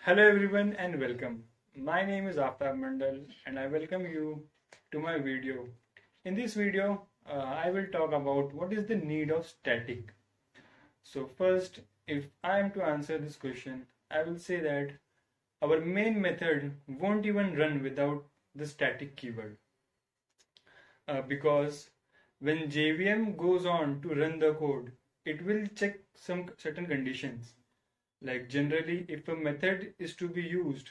Hello everyone and welcome. My name is Aftab Mandal and I welcome you to my video. In this video, I will talk about what is the need of static. So first, if I am to answer this question, I will say that our main method won't even run without the static keyword. Because when JVM goes on to run the code, it will check some certain conditions. Like generally, if a method is to be used,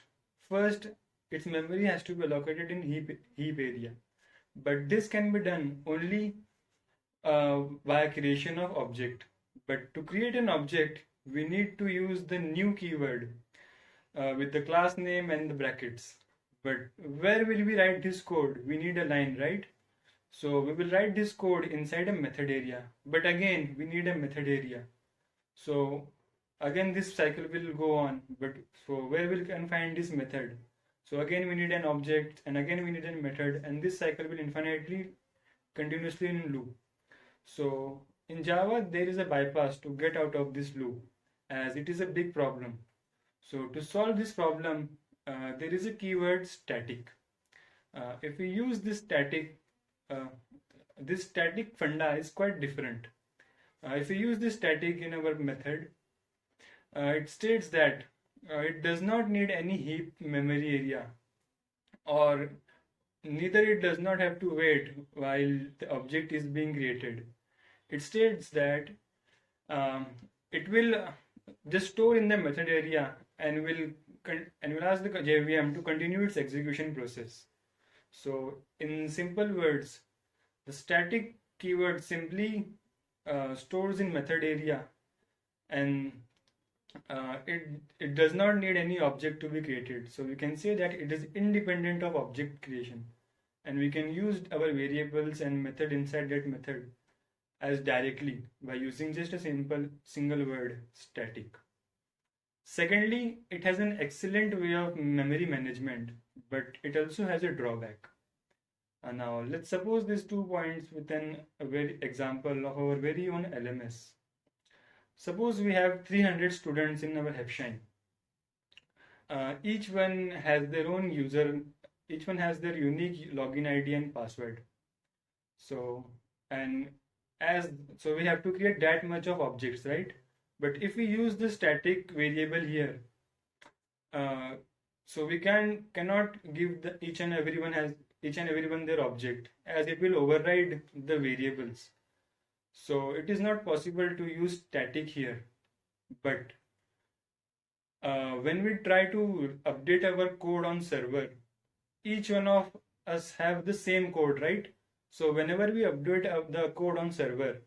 first its memory has to be allocated in heap area. But this can be done only via creation of object. But to create an object, we need to use the new keyword with the class name and the brackets. But where will we write this code? We need a line, right? So we will write this code inside a method area. But again, we need a method area. So again this cycle will go on, but so where we can find this method? So again we need an object and again we need a method, and this cycle will infinitely continuously in loop. So in Java there is a bypass to get out of this loop, as it is a big problem. So to solve this problem, there is a keyword static. If we use uh, this static funda is quite different. If we use this static in our method, it states that it does not need any heap memory area, or neither it does not have to wait while the object is being created. It states that um, it will just store in the method area and will ask the JVM to continue its execution process. So in simple words, the static keyword simply stores in method area, and it does not need any object to be created. So we can say that it is independent of object creation, and we can use our variables and method inside that method as directly by using just a simple single word static. Secondly, it has an excellent way of memory management, but it also has a drawback. Now let's suppose these 2 points with a very example of our very own LMS. Suppose we have 300 students in our Hepshine. Each one has their own user, each one has their unique login ID and password. So, and as so we have to create that much of objects, right? But if we use the static variable here, uh, so we cannot give each and everyone their object, as it will override the variables. So it is not possible to use static here. But when we try to update our code on server, each one of us have the same code, right? So whenever we update the code on server,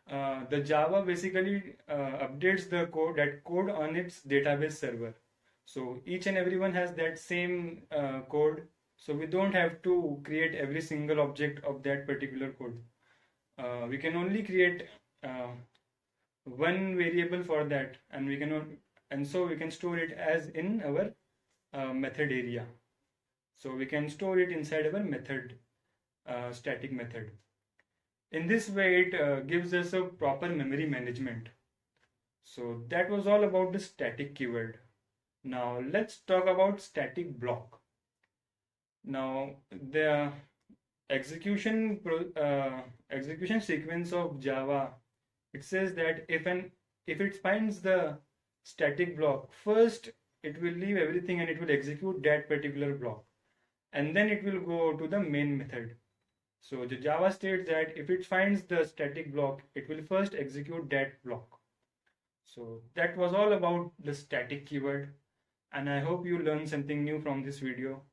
the Java basically updates that code on its database server. So each and everyone has that same code. So we don't have to create every single object of that particular code. We can only create one variable for that, and so we can store it as in our method area. So we can store it inside our method, static method. In this way, it gives us a proper memory management. So that was all about the static keyword. Now let's talk about static block. Now the execution sequence of Java, it says that if it finds the static block, first it will leave everything and it will execute that particular block, and then it will go to the main method. So the Java states that if it finds the static block, it will first execute that block. So that was all about the static keyword, and I hope you learned something new from this video.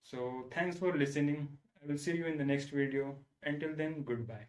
So thanks for listening. I will see you in the next video. Until then, goodbye.